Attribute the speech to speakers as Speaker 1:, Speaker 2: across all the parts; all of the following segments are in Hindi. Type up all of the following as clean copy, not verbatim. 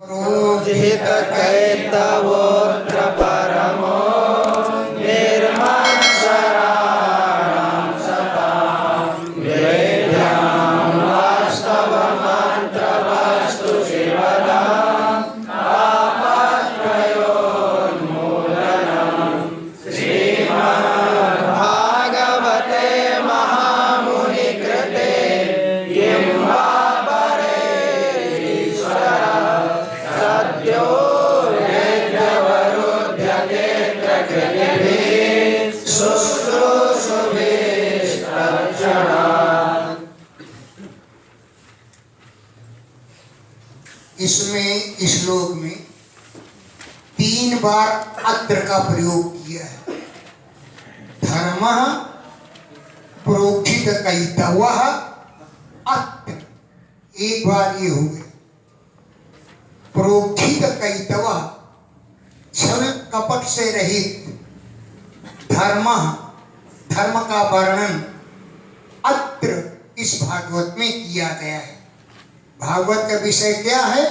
Speaker 1: प्रोजित कैतवोऽत्र परमो निर्मत्सराणां सतां वेद्यां वास्तवमन्त्रवस्तु शिवदां तापत्रयोन्मूलनं श्रीमद्भागवते महामुनिकृते किं वा सद्यो वेद्यवरुध्यते शुश्रूषुभिस्तत्क्षणात्।
Speaker 2: इसमें इस श्लोक में 3 बार अत्र का प्रयोग किया है। धर्मः प्रोक्षित कैतवः अत्र, एक बार ये हो गया। प्रोक्षित कैतवः छल कपट से रहित, धर्म धर्म का वर्णन अत्र इस भागवत में किया गया है। भागवत का विषय क्या है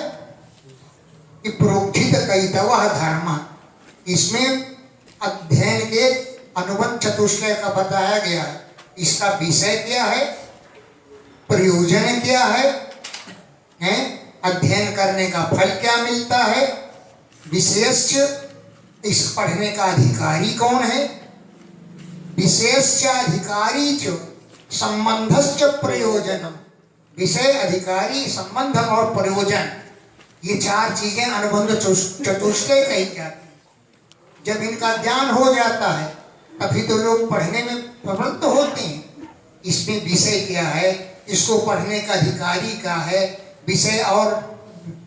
Speaker 2: कि प्रोक्षित कैतवः धर्म। इसमें अध्ययन के अनुबंध चतुष्टय का बताया गया है। इसका विषय क्या है, प्रयोजन क्या है, अध्ययन करने का फल क्या मिलता है, विशेष इस पढ़ने का अधिकारी कौन है, विशेष अधिकारी च संबंधश्च प्रयोजनम। विषय, अधिकारी, संबंध और प्रयोजन, ये 4 चीजें अनुबंध चतुष्टय कही जाती हैं। जब इनका ज्ञान हो जाता है तभी तो लोग पढ़ने में प्रवृत्त होते हैं। इसमें विषय क्या है, इसको पढ़ने का अधिकारी क्या है, विषय और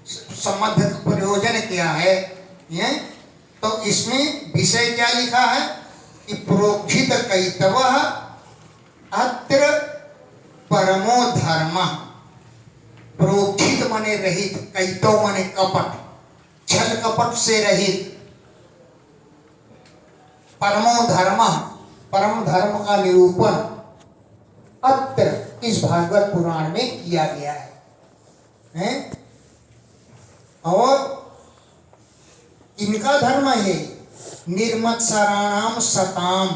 Speaker 2: संबंध प्रयोजन क्या है, तो इसमें विषय क्या लिखा है कि प्रोक्षित कैतवः अत्र परमो धर्मः। प्रोक्षित माने रहित, कैतव माने कपट, छल कपट से रहित, परमो धर्मः, परम धर्म का निरूपण अत्र इस भागवत पुराण में किया गया है। और इनका धर्म है निर्मत्सराणाम सताम,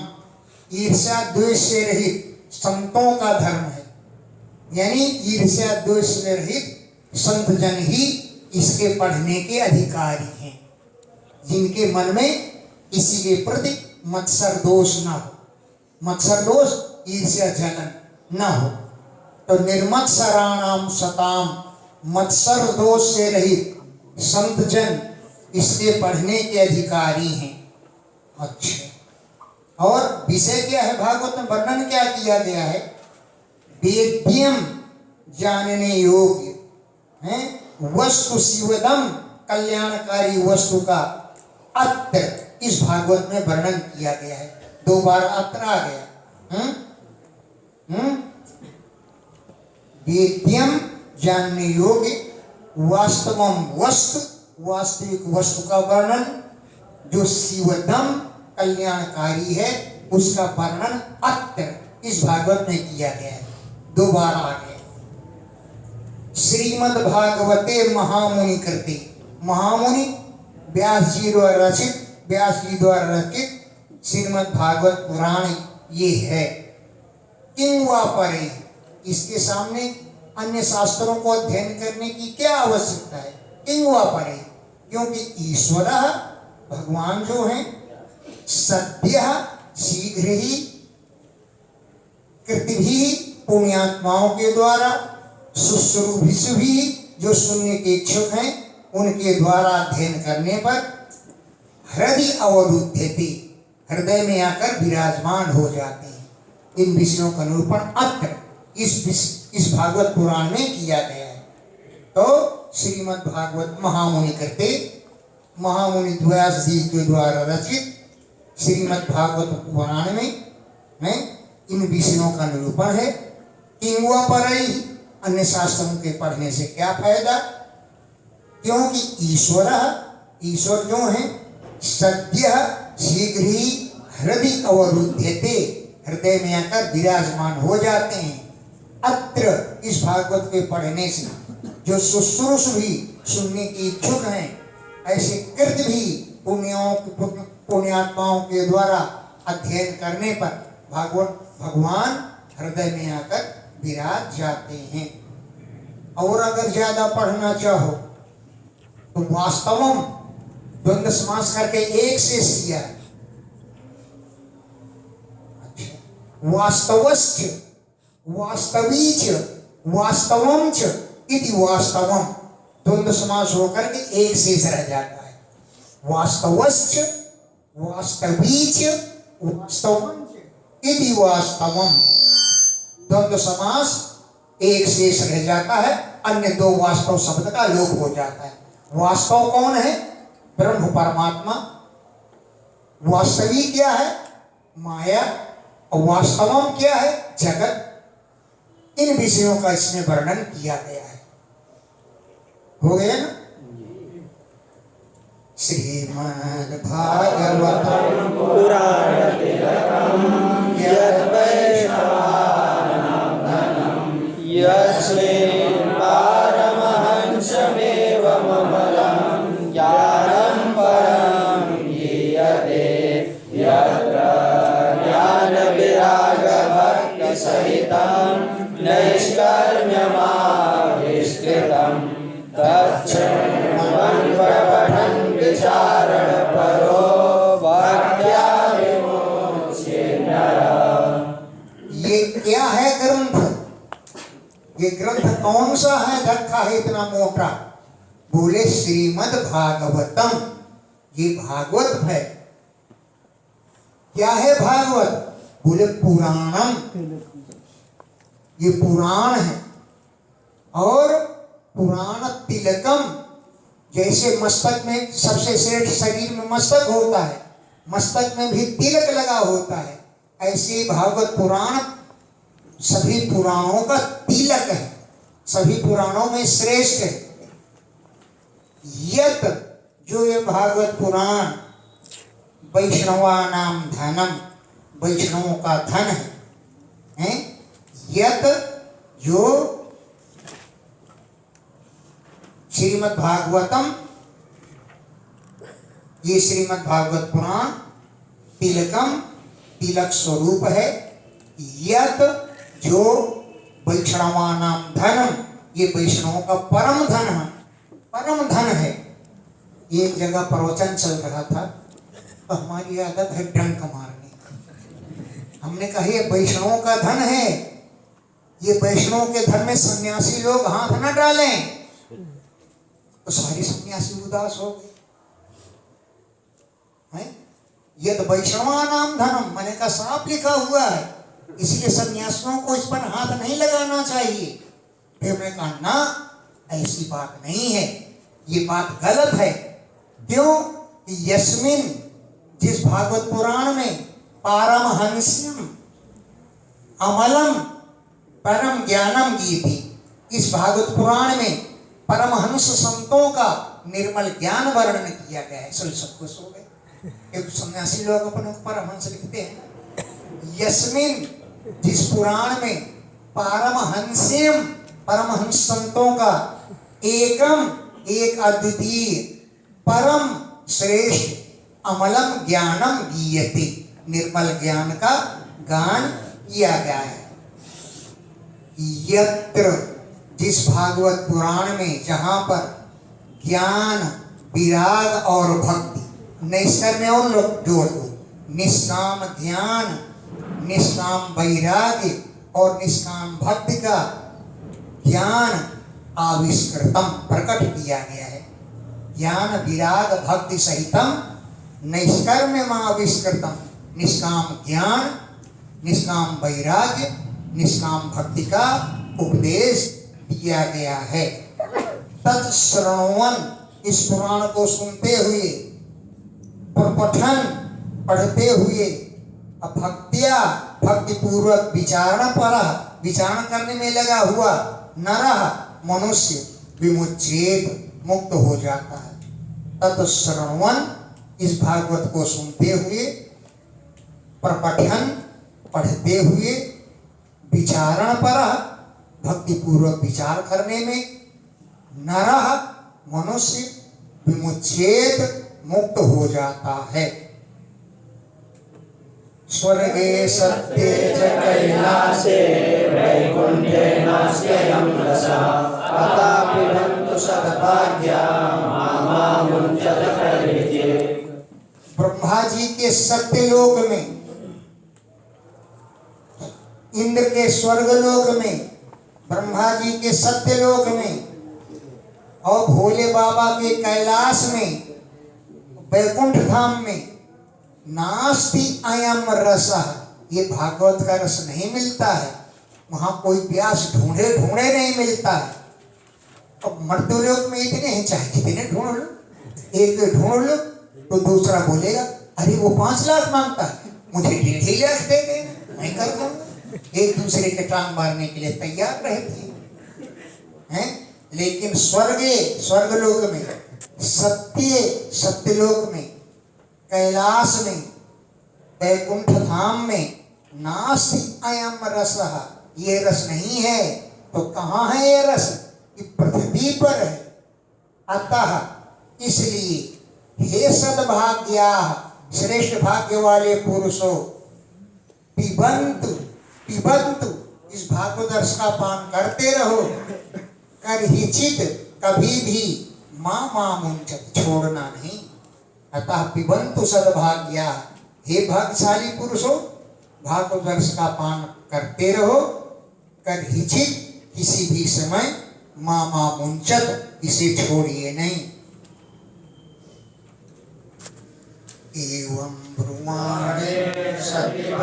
Speaker 2: ईर्ष्या द्वेष से रहित संतों का धर्म है। यानी ईर्ष्या द्वेष से रहित संत जन ही इसके पढ़ने के अधिकारी हैं, जिनके मन में किसी के प्रति मत्सर दोष न हो, मत्सर दोष ईर्ष्या जलन न हो। तो निर्मत्सराणाम सताम, मत्सर दोष से रहित संत जन इसके पढ़ने के अधिकारी हैं। अच्छा, और विषय क्या है, भागवत में वर्णन क्या किया गया है, वेद्यम जानने योग्य है वस्तु शिवदम, कल्याणकारी वस्तु का अत्र इस भागवत में वर्णन किया गया है। 2 बार अत्र आ गया। वेद्यम जानने योग्य, वास्तवम वस्तु, वास्तविक वस्तु का वर्णन, जो शिवदम कल्याणकारी है उसका वर्णन अत्र इस भागवत में किया गया है। 2 बार आ गया। श्रीमद् भागवते महामुनि कृते, महामुनि व्यास जी द्वारा रचित श्रीमद् भागवत पुराण ये है। किं वा परे, इसके सामने अन्य शास्त्रों को अध्ययन करने की क्या आवश्यकता है। किं वा परे, क्योंकि ईश्वर भगवान जो हैं सद्य शीघ्र ही कृतिभिः पुण्यात्माओं के द्वारा, शुश्रूषुभिः जो सुनने के इच्छुक हैं उनके द्वारा अध्ययन करने पर हृदय अवरुध्यते, हृदय में आकर विराजमान हो जाते हैं। इन विषयों का निरूपण अत्र इस भागवत पुराण में किया गया है। तो श्रीमद् भागवत महामुनि कृते, महामुनि व्यास जी के द्वारा रचित श्रीमद् भागवत पुराण में इन विषयों का निरूपण है। किं वा परैः, अन्य शास्त्रों के पढ़ने से क्या फायदा, क्योंकि ईश्वर जो है सद्य शीघ्र ही हृदय अवरुध्यते, हृदय में आकर विराजमान हो जाते हैं। अत्र इस भागवत के पढ़ने से जो शुश्रूष भी सुनने की इच्छुक हैं, ऐसे कृत भी पुण्यात्माओं के द्वारा अध्ययन करने पर भगवान हृदय में आकर विराज जाते हैं। और अगर ज्यादा पढ़ना चाहो तो वास्तवम द्वंद्व समास करके एक शेष किया है। अच्छा, वास्तवश्च, वास्तवीच, वास्तवंच इति वास्तवम द्वंद्व समास होकर के एक शेष रह जाता है। वास्तवश्च, वास्तवीच, वास्तवंच इति वास्तवम द्वंद्व समास एक शेष रह जाता है, अन्य दो वास्तव शब्द का लोप हो जाता है। वास्तव कौन है? ब्रह्म परमात्मा। वास्तवी क्या है? माया। और वास्तवम क्या है? जगत। इन विषयों का इसमें वर्णन किया गया है। हो गया ना? श्रीमद् भागवतम
Speaker 1: पुराण तिलकम यद् यस्मिन् पारमहंसमेवममलं ज्ञानं परं गीयते यत्र ज्ञानविरागभक्तिसहितं नैष्कर्म्यमाविष्कृतं तच्छृण्वन् विचारणपरो भक्त्या विमुच्यते नरः।
Speaker 2: ये क्या है ग्रंथ? ये ग्रंथ कौन सा है रखा है इतना मोटा? बोले श्रीमद् भागवतम। ये भागवत है। क्या है भागवत? बोले पुराणम। ये पुराण है। और पुराण तिलकम, जैसे मस्तक में सबसे श्रेष्ठ शरीर में मस्तक होता है, मस्तक में भी तिलक लगा होता है, ऐसे भागवत पुराण सभी पुराणों का तिलक है, सभी पुराणों में श्रेष्ठ है। यत जो ये भागवत पुराण वैष्णवानाम धनम, वैष्णवों का धन है। यत जो श्रीमद् भागवतम, ये श्रीमद् भागवत पुराण तिलकम, तिलक स्वरूप है। यत जो वैष्णवानाम धनम, ये वैष्णवों का परम धन है, परम धन है। एक जगह प्रवचन चल रहा था तो हमारी आदत है डंक मारने। हमने कहा ये वैष्णवों का धन है, ये वैष्णव के धन में सन्यासी लोग हाथ न डालें। तो सारे सन्यासी उदास हो गए। यद वैष्णवानाम धनम, मैंने कहा साफ लिखा हुआ है, इसलिए सन्यासियों को इस पर हाथ नहीं लगाना चाहिए। फिर मैंने कहा ना, ऐसी बात नहीं है, ये बात गलत है। क्यों? यस्मिन, जिस भागवत पुराण में पारमहंस्यम अमलम परम ज्ञानम गीति, इस भागवत पुराण में परमहंस संतों का निर्मल ज्ञान वर्णन किया गया है। सब खुश हो गए। एक सन्यासी लोग अपने परमहंस लिखते हैं। यस्मिन, जिस पुराण में पारमहंस्यम, परमहंस संतों का एकम, एक अद्वितीय परम श्रेष्ठ अमलम ज्ञानम गीयते, निर्मल ज्ञान का गान किया गया है। यत्र, जिस भागवत पुराण में जहां पर ज्ञान, विराग और भक्ति, नैष्कर में और लोग जोड़ दो, निष्काम ज्ञान, निष्काम वैराग्य और निष्काम भक्ति का ज्ञान आविष्कृतम, प्रकट किया गया है। ज्ञान विराग भक्ति सहितम नैष्कर्म्यम आविष्कृतम, निष्काम ज्ञान, निष्काम वैराग्य, निष्काम भक्ति का उपदेश दिया गया है। तत्श्रवण, इस पुराण को सुनते हुए, पठन पढ़ते हुए, भक्तिया भक्ति पूर्वक विचारण पर, विचारण करने में लगा हुआ नरः मनुष्य विमुच्येत, मुक्त हो जाता है। तत्श्रवण, इस भागवत को सुनते हुए, प्रपठन पढ़ते हुए, विचारण पर भक्ति पूर्वक विचार करने में, नरः मनुष्य विमुच्छेद मुक्त हो जाता है। स्वर्गे सत्ये च
Speaker 1: कैलासे वैकुंठे नास्त्ययं रसः अतः पिबन्तु सद्भाग्या मामुञ्चत करिष्ये।
Speaker 2: ब्रह्मा जी के सत्यलोक में, इंद्र के स्वर्गलोक में, ब्रह्मा जी के सत्यलोक में और भोले बाबा के कैलाश में, वैकुंठ धाम में नास्ति अयम रसः, ये भागवत का रस नहीं मिलता है। वहां कोई प्यास ढूंढे ढूंढे नहीं मिलता है। अब मर्त्यलोक में इतने हैं, चाहे कितने ढूंढ लो, एक ढूंढ लो तो दूसरा बोलेगा अरे वो 5 लाख मांगता है, मुझे 1.5 लाख दे देना, मैं कर दूंगा। एक दूसरे के टांग मारने के लिए तैयार रहते हैं। लेकिन स्वर्गलोक में, सत्यलोक में, कैलाश में, वैकुंठ धाम में नास्ति अयम रसः, ये रस नहीं है। तो कहाँ है ये रस? ये पृथ्वी पर है। अतः इसलिए हे सद्भाग्या, श्रेष्ठ भाग्य वाले पुरुषों, पिबंतु पिबंतु, इस भागवत रस का पान करते रहो। करहिचित, कभी भी, मामुञ्चत, छोड़ना नहीं। अतः पिबंतु सद्भाग्या, हे भाग्यशाली पुरुषों, भागवत रस का पान करते रहो। करहिचित, किसी भी समय, मामुञ्चत, इसे छोड़िए नहीं। एवं ब्रुवाणे
Speaker 1: सत्यवादरायणो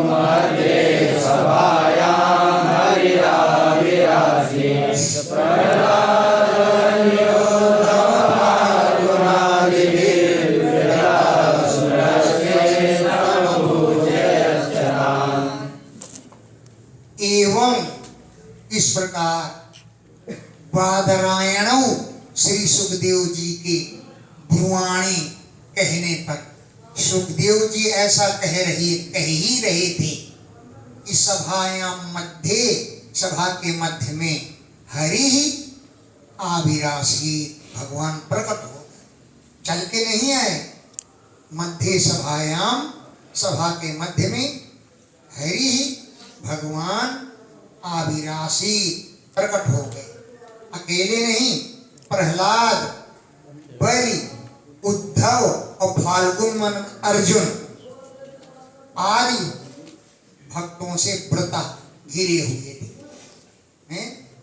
Speaker 1: मध्ये सभायां हरिराविराजे
Speaker 2: एवं, इस प्रकार बादरायणों, श्री सुखदेव जी के ब्रुवाणी कहने पर, सुखदेव जी ऐसा कह ही रहे थे कि सभायाम मध्य, सभा के मध्य में, हरि ही आविरासी, भगवान प्रकट हो गए, चल के नहीं आए। मध्य सभायाम, सभा के मध्य में, हरि ही भगवान आविरासी, प्रकट हो गए। अकेले नहीं, प्रहलाद, बलि, उद्धव और फाल्गुन मन अर्जुन आदि भक्तों से व्रता घिरे हुए थे।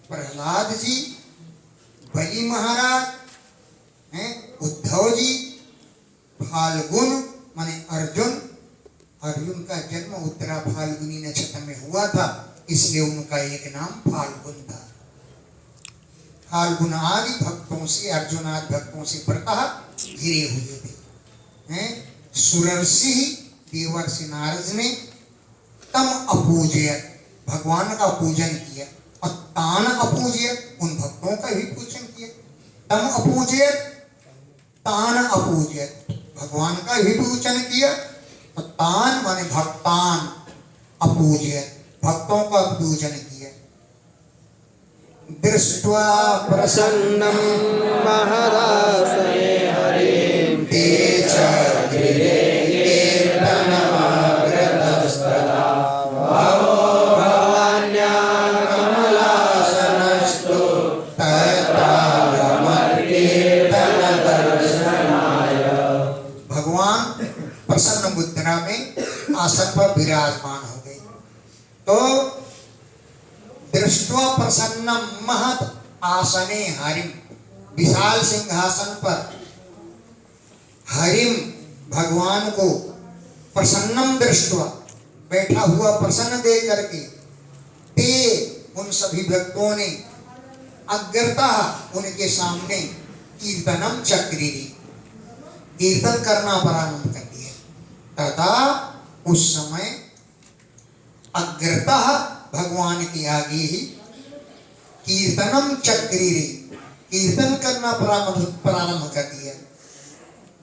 Speaker 2: प्रहलाद जी, बलि महाराज, उद्धव जी, फाल्गुन माने अर्जुन। अर्जुन का जन्म उत्तरा फाल्गुनी नक्षत्र में हुआ था, इसलिए उनका एक नाम फाल्गुन था। फाल्गुन आदि भक्तों से, अर्जुन आदि भक्तों से व्रता घिरे हुए थे। सुरर्षि, देवर्षि नारद ने तम अपूजयत, भगवान का पूजन किया, और तान अपूजयत, उन भक्तों का भी पूजन किया। तम अपूजयत, तान अपूजयत, भगवान का भी पूजन किया, और तान माने भक्तान, अपूजयत, भक्तों का पूजन किया। दृष्ट्वा
Speaker 1: प्रसन्नं महदासने हरिं ते च गिरे कीर्तनमागतस्तदा भवो भवान्या कमलासनस्तु तत्रागमकीर्तनदर्शनाय।
Speaker 2: भगवान प्रसन्न मुद्रा में आसन पर विराजमान हो गए। तो दृष्ट्वा प्रसन्नम महत आसने हरिम, विशाल सिंहासन पर हरिम, भगवान को, प्रसन्नम दृष्ट्वा, बैठा हुआ प्रसन्न देख करके, ते, उन सभी भक्तों ने, अग्रता, उनके सामने, कीर्तनम चक्रिरी, कीर्तन करना प्रारंभ कर दिया। तथा उस समय अग्रता, भगवान के आगे ही, कीर्तनम चक्रिरे, कीर्तन करना प्रारंभ कर दिया।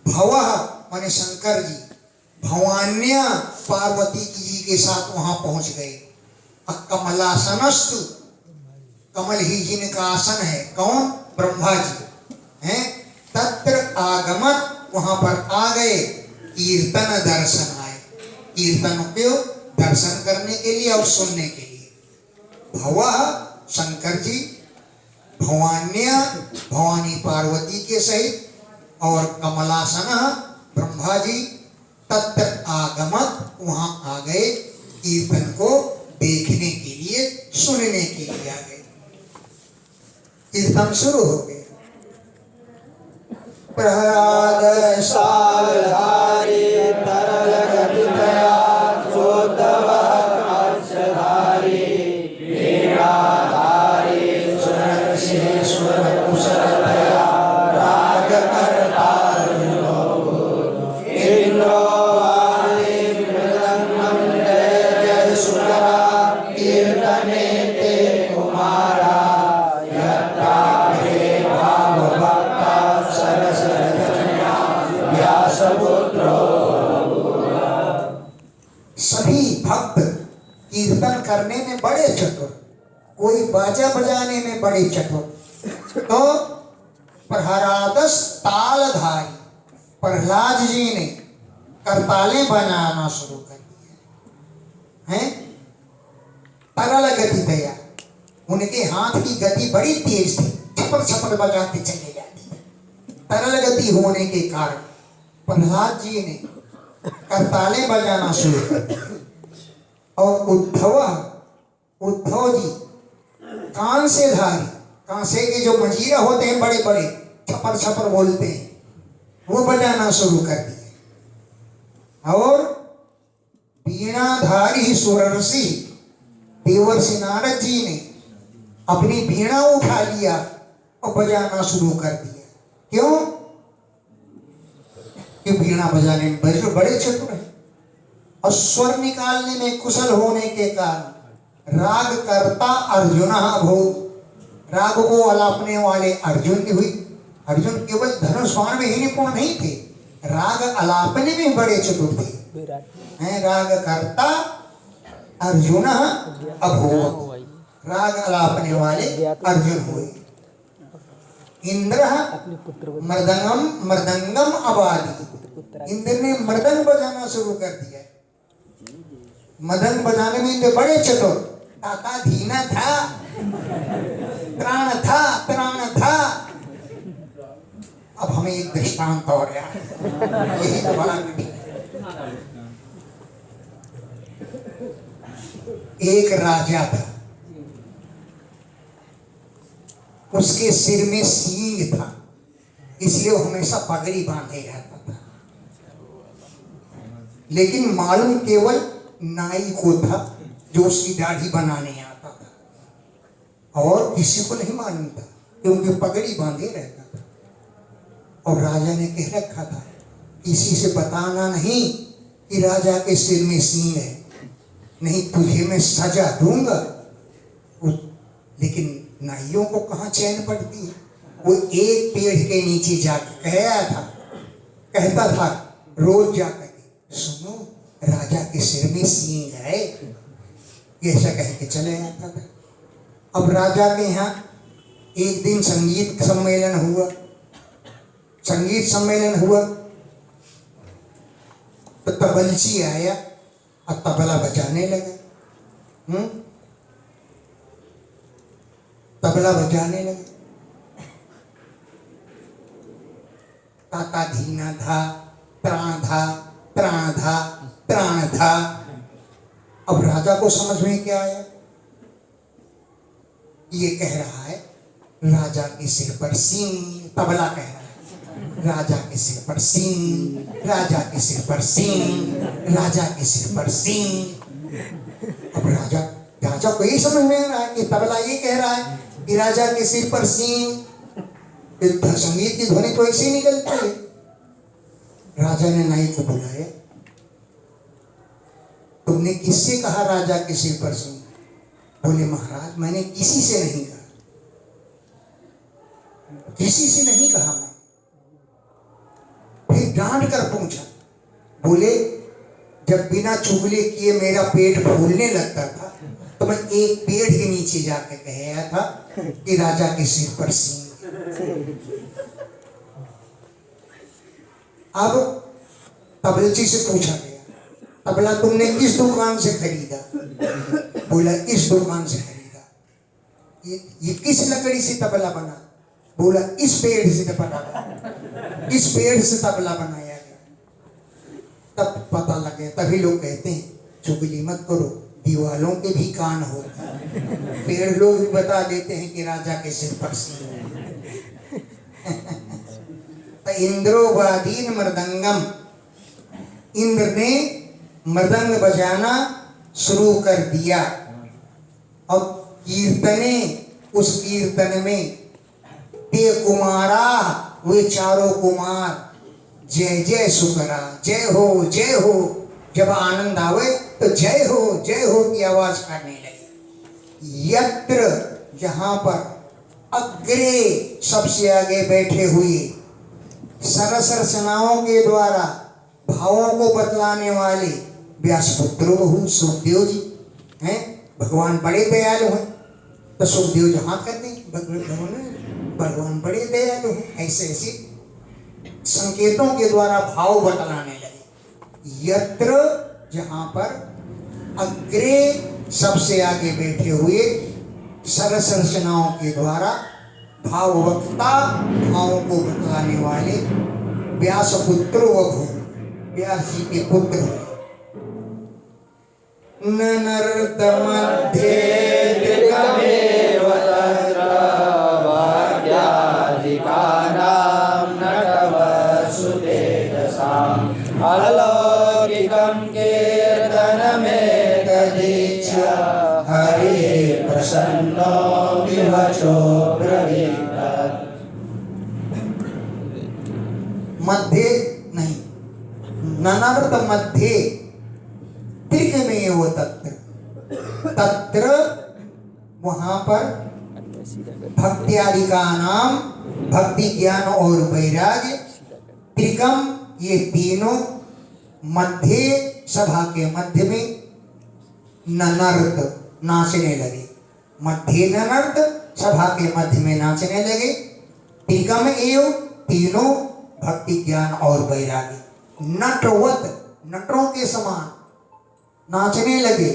Speaker 2: भवः माने शंकर जी, भवान्या, पार्वती जी के साथ वहां पहुंच गए। कमलासनस्तु, कमल ही जिनका आसन है, कौन? ब्रह्मा जी हैं। तत्र आगमत, वहां पर आ गए। कीर्तन दर्शन आए, कीर्तन क्यों? दर्शन करने के लिए और सुनने के लिए। भवः, शंकर जी, भवान्य, भवानी पार्वती के सहित, और कमलासन, ब्रह्मा जी। तत्र आगमत, वहां आ गए, कीर्तन को देखने के लिए, सुनने के लिए आ गए। कीर्तन शुरू हो गया। प्रहलाद
Speaker 1: सारधारी तरल गति दया चोदव कांचधारी वीणाधारी सुरसिंहेश्वर कुशल दया राग करता इंद्रो वाणी मृदंगम जय जय सुरा कीर्तने ते कुमारा यत्रा हे भाव भक्ता सरस रचना व्यासपुत्रो।
Speaker 2: सभी भक्त कीर्तन करने में बड़े चतुर, कोई बाजा बजाने में बड़े चतुर। तो प्रहलादस तालधारी, प्रहलाद जी ने करतालें बनाना शुरू कर दिया हैं। तरल गति दया, उनके हाथ की गति बड़ी तेज थी, छपर छपर बजाते चले जाते थे। तरल गति होने के कारण प्रहलाद जी ने करतालें बजाना शुरू कर दिया। और उद्धव जी कांसेधारी, कांसे के जो मंजीरा होते हैं बड़े बड़े, छपर छपर बोलते हैं, वो बजाना शुरू कर दिए। और वीणाधारी सुरर्षि, देवर्षि नारद जी ने अपनी वीणा उठा लिया और बजाना शुरू कर दिया। क्यों? कि वीणा बजाने में बड़े चतुर हैं और स्वर निकालने में कुशल होने के कारण राग करता अर्जुन अभूत, राग को अलापने वाले अर्जुन की हुई। अर्जुन केवल धनुष बाण में ही निपुण नहीं थे, राग अलापने में बड़े चतुर थे हैं। राग करता अर्जुन अभूत, राग अलापने वाले अर्जुन हुए। इंद्र मृदंगम अबादी, इंद्र ने मृदंग बजाना शुरू कर दिया। मृदंग बजाने में इंद्र बड़े चतुर, ताता धीना था, त्राण था। अब हमें एक दृष्टांत और यार, यही तो बड़ा कठिन है। एक राजा था, उसके सिर में सींग था, इसलिए वो हमेशा पगड़ी बांधे रहता था। लेकिन मालूम केवल नाई को था जो उसकी दाढ़ी बनाने आता था, और किसी को नहीं मालूम था कि उनकी पगड़ी बांधे रहता था। और राजा ने कह रखा था किसी से बताना नहीं कि राजा के सिर में सींग है, नहीं तुझे मैं सजा दूंगा। लेकिन नाइयों को कहाँ चैन पड़ती है। वो एक पेड़ के नीचे जाकर कहता था रोज जाकर के, सुनो राजा के सिर में सींग है, ऐसा कह के चले आता था। अब राजा के यहाँ एक दिन संगीत सम्मेलन हुआ तो तबलची आया और तबला बजाने लगा। तबला बजाने लगे। ताता धीना था, त्राण था। अब राजा को समझ में क्या आया? ये कह रहा है राजा के सिर पर सींग, तबला कह रहा है राजा के सिर पर सींग, राजा के सिर पर सींग, राजा के सिर पर सींग। अब राजा को यही समझ में आ रहा है कि तबला ये कह रहा है कि राजा के सिर पर सींग। संगीत की ध्वनि तो ऐसे ही निकलती है। राजा ने नाई को बुलाया, तुमने किससे कहा राजा के सिर पर सींग? बोले महाराज मैंने किसी से नहीं कहा, किसी से नहीं कहा मैं। फिर डांट कर पूछा, बोले जब बिना चुगली किए मेरा पेट फूलने लगता था तो मैं एक पेड़ के नीचे जाके कहा था कि राजा के सिर पर सींग। अब तबलची से पूछा गया, तबला तुमने किस दुकान से खरीदा? बोला इस दुकान से खरीदा। ये किस लकड़ी से तबला बना? बोला इस पेड़ से तबला बना, इस पेड़ से तबला बनाया गया। तब पता लगे, तभी लोग कहते हैं चुगली मत करो, दीवालों के भी कान होते हैं। पेड़ लोग भी बता देते हैं कि राजा के सिर पर सींग है। तो इंद्रो वादीन मृदंगम, इंद्र ने मृदंग बजाना शुरू कर दिया। और कीर्तने, उस कीर्तन में ते कुमारा, वे चारों कुमार जय जय सुकरा, जय हो। जब आनंद आवे तो जय हो की आवाज करने लगे। यत्र, जहां पर अग्रे, सबसे आगे बैठे हुए, सरस रचनाओं के द्वारा भावों को बतलाने वाले व्यासपुत्र बहु सुखदेव जी हैं। भगवान बड़े दयालु हैं, तो सुखदेव जी हाथ कर दें, भगवान बड़े दयालु हैं। ऐसे ऐसे संकेतों के द्वारा भाव बतलाने लगे। यत्र, जहां पर अग्रे, सबसे आगे बैठे हुए, सरस रचनाओं के द्वारा भाववक्ता, भावों को बतलाने वाले व्यासपुत्र वभु, व्यास जी के पुत्र। ननर्त मध्ये
Speaker 1: त्रिकमेव तत्र वाक्याधिकानां नटवसुतेजसाम् अलौकिकं कीर्तनमेतदीच्य हरिः प्रसन्नो विवचो ब्रवीत।
Speaker 2: मध्य नहीं, ननर्त मध्य त्रिकमेव तत्र, तत्र वहां पर भक्त्यादिका नाम, भक्ति ज्ञान और वैराग्य, त्रिकम ये तीनों, मध्य सभा के मध्य में, ननर्त नाचने लगे। मध्य ननर्त, सभा के मध्य में नाचने लगे। त्रिकम एव, तीनों भक्ति ज्ञान और वैराग्य, नटवत, नटों के समान नाचने लगे।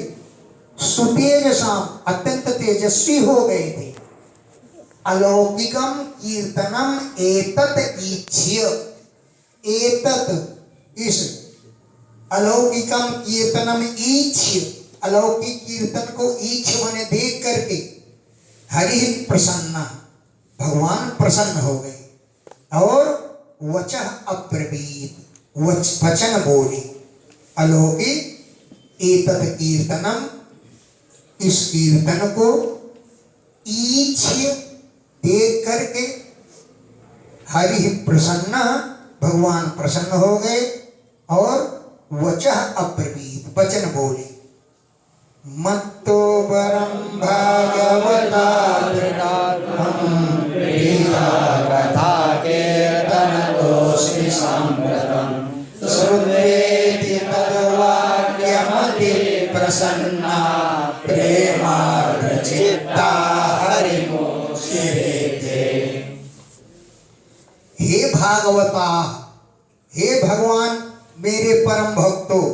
Speaker 2: सुतेजसाम, अत्यंत तेजस्वी हो गए थे। अलौकिकम कीर्तनम एतत ईक्ष्य, एतत, इस अलौकिकम कीर्तनम ईक्ष्य, अलौकिक कीर्तन को ईक्ष्य माने देख करके, हरि प्रसन्न, भगवान प्रसन्न हो गए। और वचः अब्रवीत, वचन बोले, अलौकिक एतत् कीर्तनम, इस कीर्तन को ईक्ष्य देख करके, हरि प्रसन्न, भगवान प्रसन्न हो गए। और वचः अब्रवीत, वचन बोले, मत्तो वरम भागवता
Speaker 1: कथा कीर्तनतोऽस्मि साम्प्रतं श्रुत्वेति तद्वाक्यमति प्रसन्ना प्रेमार्द्रचित्ता हरिमुचिरेते।
Speaker 2: हे भागवता, हे भगवान मेरे परम भक्तों,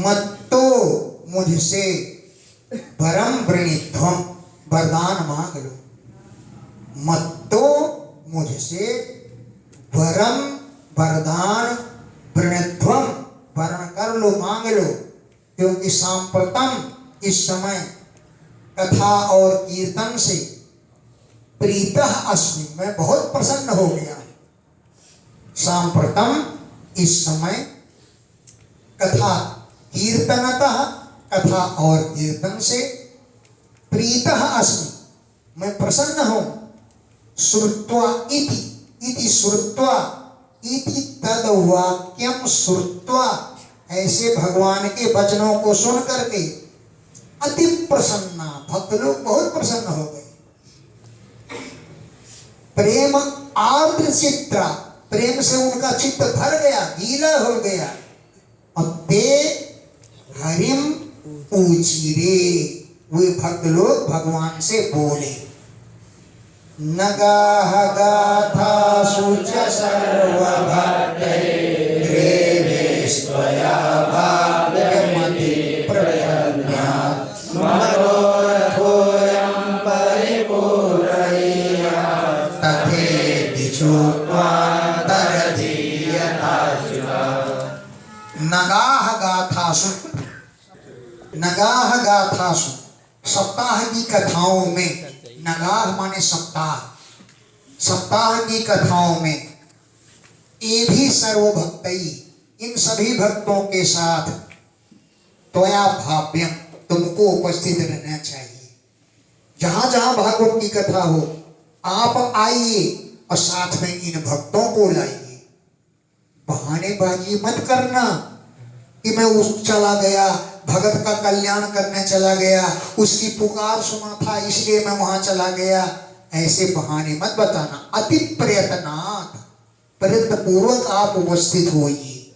Speaker 2: मत्तो, मुझसे, वरम वृणीध्वम, वरदान मांग लो। मत्तो, मुझसे, वरम, वरदान, वृणध्वम, वर्ण कर लो, मांग लो। क्योंकि सांप्रतम, इस समय कथा और कीर्तन से प्रीतः अस्मि, मैं बहुत प्रसन्न हो गया। सांप्रतम, इस समय कथा कीर्तनतः, कथा और कीर्तन से प्रीतः अस्मि, मैं प्रसन्न हूं। श्रुत्वा इति, इति श्रुत्वा, इति तद वाक्यम श्रुत्वा, ऐसे भगवान के वचनों को सुन करके अति प्रसन्ना, भक्त लोग बहुत प्रसन्न हो गए। प्रेम आर्द्र चित्रा, प्रेम से उनका चित्त भर गया, गीला हो गया। अब ते हरिम ऊचिरे, वे भक्त लोग भगवान से बोले। नगाह गाथासु च सर्वभक्तैः स्वया भाग्यमति प्रपद्यात् मनोरथोऽयं परिपूर्णया तथेति चोक्त्वा तरधीयतार्जुना। नगाह गाथासु, नगाह गाथासु सप्ताह की कथाओं में, नगाह माने सप्ताह, सप्ताह की कथाओं में ये भी सर्वभक्तई, इन सभी भक्तों के साथ त्वया भाव्यम, तुमको उपस्थित रहना चाहिए। जहां जहां भागवत की कथा हो आप आइए और साथ में इन भक्तों को लाइए। बहानेबाजी मत करना कि मैं उस चला गया, भगत का कल्याण करने चला गया, उसकी पुकार सुना था इसलिए मैं वहां चला गया, ऐसे बहाने मत बताना। अति प्रयत्नात्, प्रयत्न पूर्वक आप उपस्थित होइए।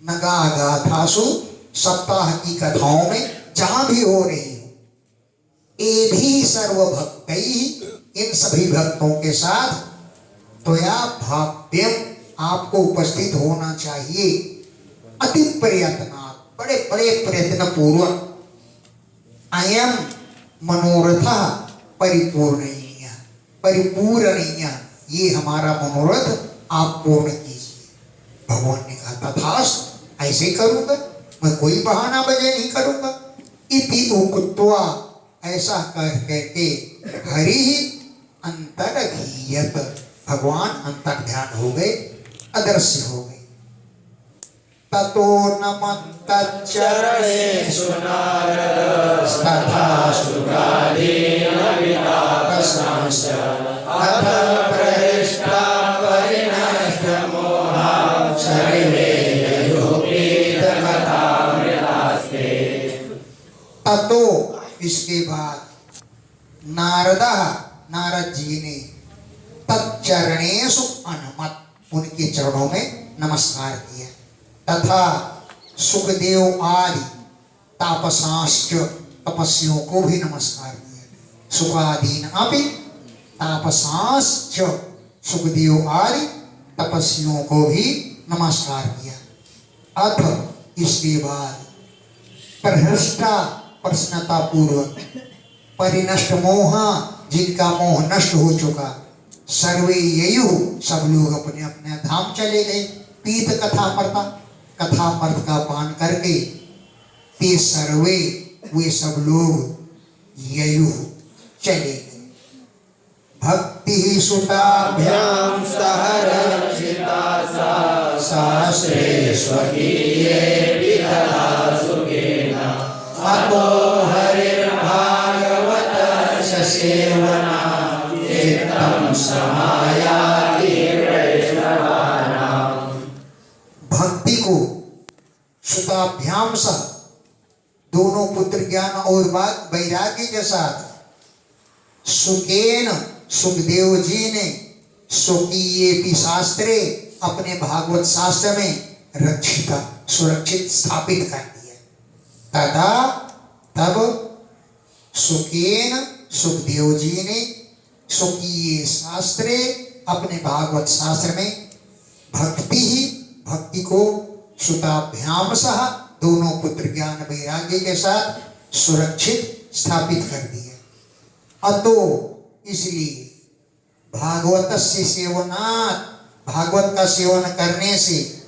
Speaker 2: नगा गाथासु, सप्ताह की कथाओं में जहां भी हो रही हो, ये भी सर्वभक्तैः, इन सभी भक्तों के साथ त्वया भाव्यम, आपको उपस्थित होना चाहिए। अति प्रयत्नात्, बड़े बड़े प्रयत्न पूर्वक। अयम मनोरथ परिपूर्णनीय, परिपूरणीय, ये हमारा मनोरथ आप पूर्ण कीजिए। भगवान ने कहा तथास्तु, ऐसे करूंगा, मैं कोई बहाना बजे नहीं करूंगा। इति उक्त्वा, ऐसा कह कहते हरि ही अंतर्घीयत, भगवान अंतर ध्यान हो गए, अदृश्य हो गए। ततो नमस्तच्चरणेषु नारदस्तथा सुगादेन विलापसांश्च अथ प्रहिष्टा परिनष्टमोहा सर्वे ययोपीतकथामृतास्ते। ततो, इसके बाद नारद, नारद जी ने तच्चरणेषु अनुमत, उनके चरणों में नमस्कार किया। तथा सुखदेव आदि तापसांश्च, तपस्वियों को भी नमस्कार किया। सुखादीन अपि तापसांश्च, सुखदेव आदि तपस्वियों को भी नमस्कार किया। अथ, इसके बाद प्रहृष्टा, प्रसन्नता पूर्वक, परिनष्ट मोहा, जिनका मोह नष्ट हो चुका, सर्वे ययु, सब लोग अपने अपने धाम चले गए। पीत कथा मरता, कथा मर्द का पान करके ते सर्वे, वे सब लोग ययु चले गए। भक्ति सुताभ्याम सहरक्षिता शास्त्रे स्वकीये विदधा सुखेन अतो हरिर्भागवतस्य सेवना चित्तं समायाति वैष्णवानां। भक्ति को सुताभ्याम सह, दोनों पुत्र ज्ञान और वैराग्य के साथ, सुकेन, सुखदेव जी ने, स्वकीये भी शास्त्रे, अपने भागवत शास्त्र में रक्षिता, सुरक्षित स्थापित कर दिया। तथा तब सुकेन, सुखदेव जी ने, स्वकीये शास्त्रे, अपने भागवत शास्त्र में, भक्ति ही, भक्ति को सुताभ्याम सह, दोनों पुत्र ज्ञान वैराग्य के साथ सुरक्षित स्थापित कर दिया। अतो, इसलिए भागवतस्य सेवनात्, भागवत का सेवन करने से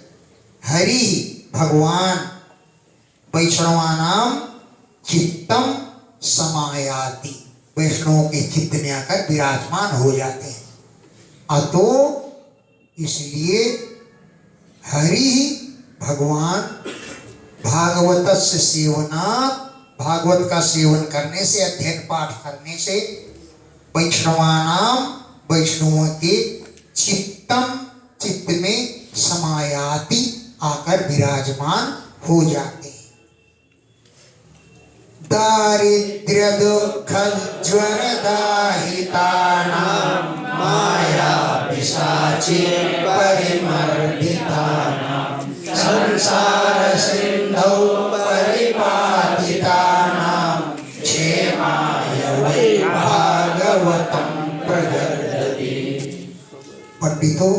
Speaker 2: हरि, भगवान, वैष्णवानाम चित्तम समायाति, वैष्णवों के चित्त में आकर विराजमान हो जाते हैं। अतो, इसलिए हरि, भगवान, भागवतस्य सेवनात्, भागवत का सेवन करने से, अध्ययन पाठ करने से, वैष्णवानाम, वैष्णवों के चित्तम, चित्त में समायाति, आकर विराजमान हो जाते हैं। दारिद्र्य दुख ज्वर दाहितानां माया पिशाची परिमर्दितानां संसार सिंधौ परिपातितानां पंडितों,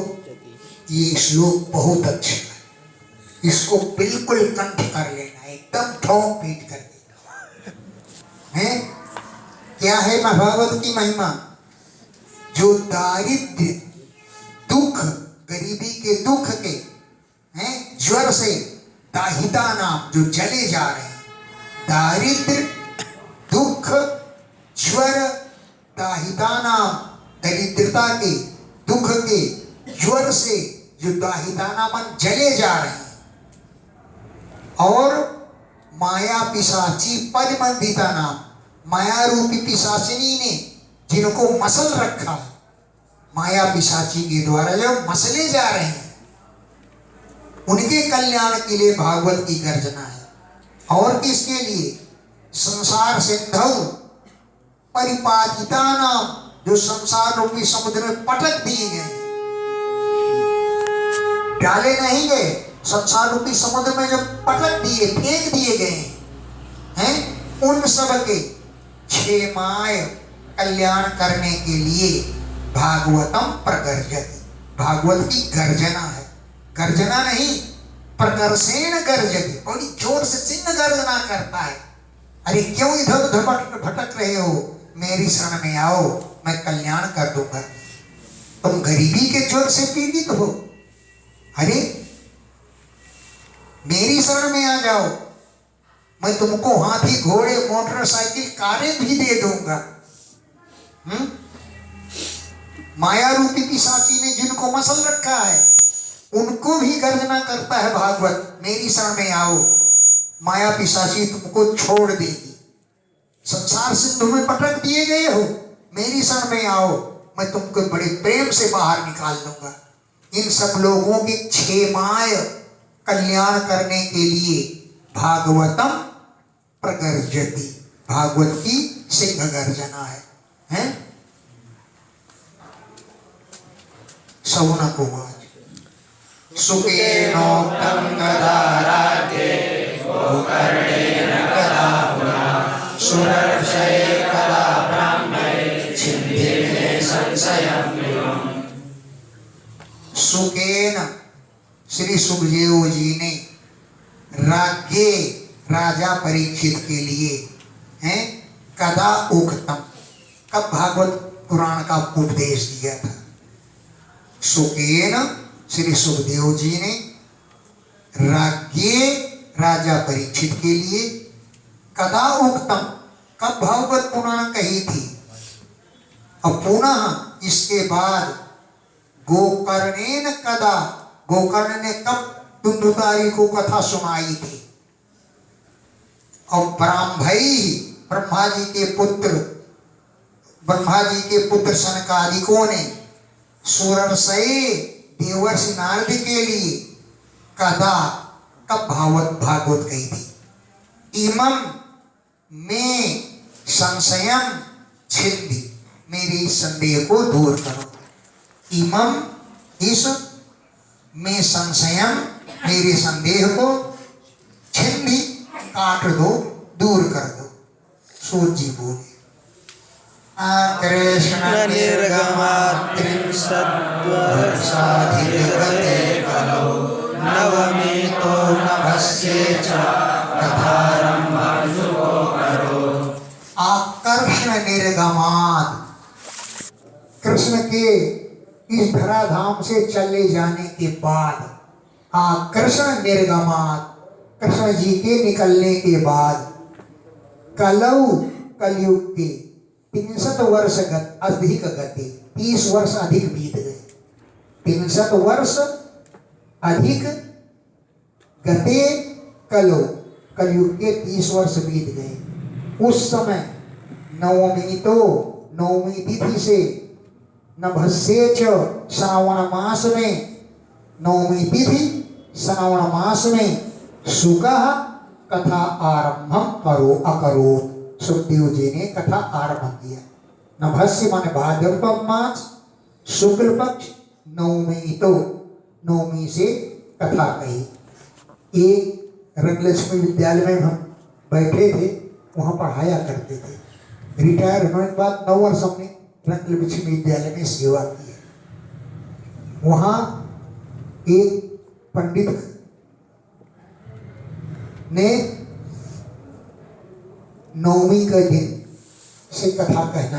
Speaker 2: ये श्लोक बहुत अच्छा है, इसको बिल्कुल कंठ कर लेना, एकदम ठोक पीट कर देना है। क्या है महाभारत की महिमा? जो दारिद्र्य दुख, गरीबी के दुख के हैं, ज्वर से दाहिता नाम जो जले जा रहे हैं, दारिद्र दुख ज्वर दाहिता नाम, दरिद्रता के दुख के ज्वर से जो दाहिता नाम जले जा रहे हैं, और माया पिशाची पदमंदिता नाम, माया रूपी पिशाचिनी ने जिनको मसल रखा है, माया पिशाची के द्वारा जो मसले जा रहे हैं, उनके कल्याण के लिए भागवत की गर्जना है। और किसके लिए? संसार सिंधु परिपातिता नाम, जो संसार रूपी समुद्र में पटक दिए गए, डाले नहीं गए, संसार रूपी समुद्र में जो पटक दिए, फेंक दिए गए हैं, उन सब के क्षेमाय कल्याण करने के लिए भागवतम प्रगर्जति, भागवत की गर्जना है। गर्जना नहीं, प्रकर्षेण गर्जति, बड़ी जोर से सिंह गर्जना करता है। अरे क्यों इधर उधर भटक रहे हो, मेरी शरण में आओ, मैं कल्याण कर दूंगा। तुम गरीबी के जोर से पीड़ित हो, अरे मेरी शरण में आ जाओ, मैं तुमको हाथी घोड़े मोटरसाइकिल कारें भी दे दूंगा। माया रूपी पिशाची ने जिनको मसल रखा है, उनको भी गर्जना करता है भागवत, मेरी शरण में आओ, माया पिशाची तुमको छोड़ देगी। संसार सिंधु में पटक दिए गए हो, मेरी शरण में आओ, मैं तुमको बड़े प्रेम से बाहर निकाल दूंगा। इन सब लोगों के क्षेमाय कल्याण करने के लिए भागवतम प्रगर्जति, भागवत की सिंह गर्जना है? शौनक उवाच सुखेनोक्तं कदा राज्ञे गोकर्णेन कदा पुरा सुरर्षये कदा ब्राह्मणे छिन्दिने संशयं विवम्। सुकेन श्री सुखदेव जी ने राज्ञे राजा परीक्षित के लिए हैं कदा उक्तम, कब भागवत पुराण का उपदेश दिया था। सुकेन श्री सुखदेव जी ने राज्ञे राजा परीक्षित के लिए कदा उक्तम, कब भागवत पुराण कही थी। अब पुनः इसके बाद गोकर्णेन कदा, गोकर्ण ने कब दुंदुकारी को कथा सुनाई थी। और ब्राह्मई, ब्रह्मा जी के पुत्र सनकादिकों ने सुरर्षये देवर्षि नारद के लिए कदा, कब भागवत कही थी। इमं में संशयम छिन्धि, मेरे संदेह को दूर करो। इमं इस में संशयम, मेरे संदेह को छिन्धि, काट दो, दूर कर दो। सूत जी बोले कृष्ण
Speaker 1: निर्गमात् त्रिंशद्वर्षाधिगते कलौ नवमीतो नभस्ये च कथारम्भं शुभो करोत्।
Speaker 2: आकर्षण निर्गमात्, कृष्ण के इस धराधाम से चले जाने के बाद, आकर्षण निर्गमात्, कृष्ण जी के निकलने के बाद, कलौ कलयुग के 63 वर्ष अधिक गति, 30 वर्ष अधिक बीत गए। 63 वर्ष अधिक गते कलो, कलयुग के 30 वर्ष बीत गए। उस समय नवमी तिथि से नभस्ये च, श्रावण मास में, नवमी तिथि श्रावण मास में शुकः कथा आरंभम करो अकरोत्, सुखदेव जी ने कथा आरंभ किया। नभस्य माने भाद्रपद मास, शुक्ल पक्ष, नवमी से कथा कही। एक रंगलक्ष्मी विद्यालय में हम बैठे थे, वहाँ पढ़ाया करते थे। रिटायर होने के बाद 9 वर्ष हमने रंगलक्ष्मी विद्यालय में सेवा की है। वहां एक पंडित ने नवमी का दिन से कथा कहना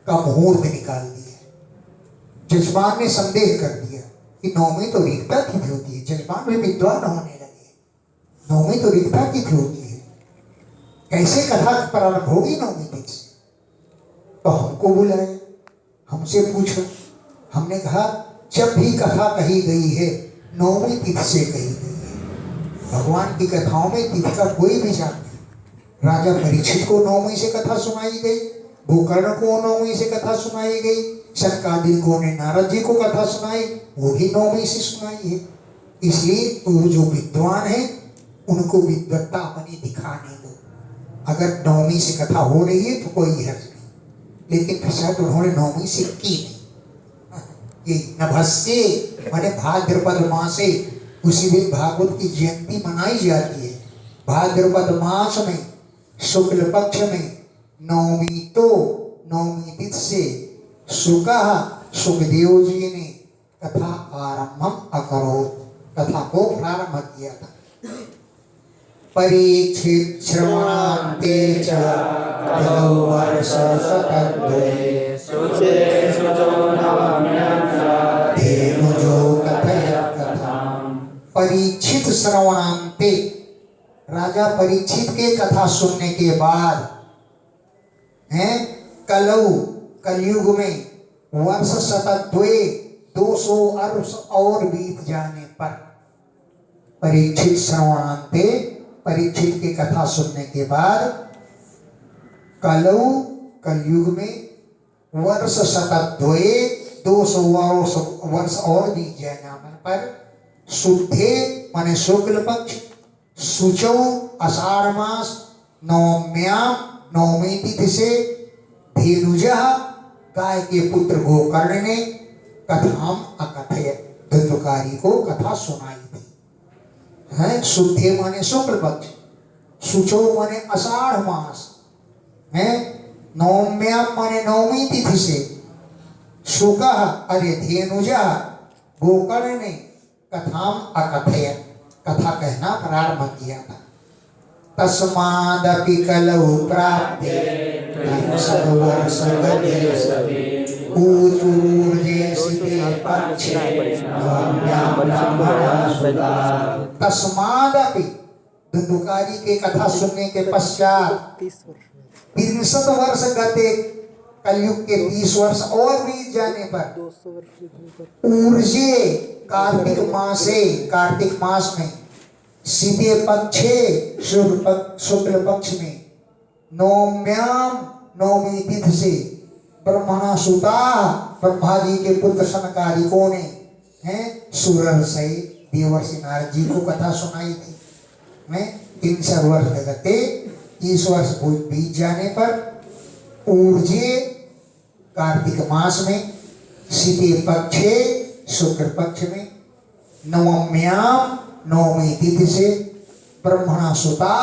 Speaker 2: का मुहूर्त निकाल दिया। जजमान ने संदेह कर दिया कि नवमी तो रीता तिथि होती है। जजमान भी विद्वान होने लगे, नवमी तो रीता तिथि होती है, कैसे कथा प्रारंभ होगी नवमी तिथि से? तो हमको बुलाया, हमसे पूछो। हमने कहा जब भी कथा कही गई है नवमी तिथि से कही गई है। भगवान की कथाओं में तिथि का कोई विचार नहीं। राजा परीक्षित को नवमी से कथा सुनाई गई, गोकर्ण को नवमी से कथा सुनाई गई, शनकादिक को ने नारद जी को कथा सुनाई, वो भी नवमी से सुनाई है। इसलिए वो जो विद्वान है उनको विद्वत्ता अपनी दिखाने दो। अगर नवमी से कथा हो रही है तो कोई हर्ज नहीं, लेकिन प्रसाद उन्होंने नवमी से की नहीं। ये नभस्ये माने भाद्रपद मासे, उसी दिन भागवत की जयंती मनाई जाती है। भाद्रपद मास में शुक्ल पक्ष में नवमी, तो नवमी तिथि से सुखदेव जी ने कथा आरंभम अकरोत्, कथा को प्रारंभ किया था। परीक्षित श्रवणान्ते च कलौ वर्ष शतद्वये धेनुजो कथयत् कथाम्। परीक्षित श्रवणान्ते, राजा परीक्षित के कथा सुनने के बाद हैं कलौ, कलयुग में वर्ष शतद्वये 200 वर्ष और बीत जाने पर, परीक्षित श्रवणान्ते, परीक्षित की कथा सुनने के बाद कलौ, कलयुग में वर्ष शतद्वये 200 वर्ष और बीत जाने पर शुद्धे माने शुक्ल पक्ष, शुचौ आषाढ़ मास, नवम्याम नवमी तिथि से धेनुजः गाय के पुत्र गोकर्ण ने कथाम अकथयत्, धुंधुकारी को कथा सुनाई थी। है शुद्धे माने शुक्ल पक्ष, शुचौ माने आषाढ़ मास, है नवम्याम माने नवमी तिथि से, शुकः अरे धेनुजः गोकर्ण ने कथाम अकथयत्, कथा कहना प्रारंभ किया था। तस्मादपि कलौ प्राप्ते सद्वर्ष गते ऊर्जे सिते पक्षे नवम्यां ब्रह्मणा सुता। तस्मादपि, धुंधुकारी के कथा सुनने के पश्चात 63 वर्ष गते, कलयुग के 30 वर्ष और बीत जाने पर ऊर्जे कार्तिक मासे, कार्तिक मास में सीधे पक्षे शुक्ल पक्ष में नवम्याम नवमी तिथि से ब्रह्मणा सुता, ब्रह्मा जी के पुत्र शनकादिकों ने हैं सूरज से देवर्षि नारद जी को कथा सुनाई थी। मैं 300 वर्ष गते 30 वर्ष बीत जाने पर ऊर्जे कार्तिक मास में सीधे पक्षे शुक्ल पक्ष में नवम्याम नवमी तिथि से ब्रह्मणा सुता,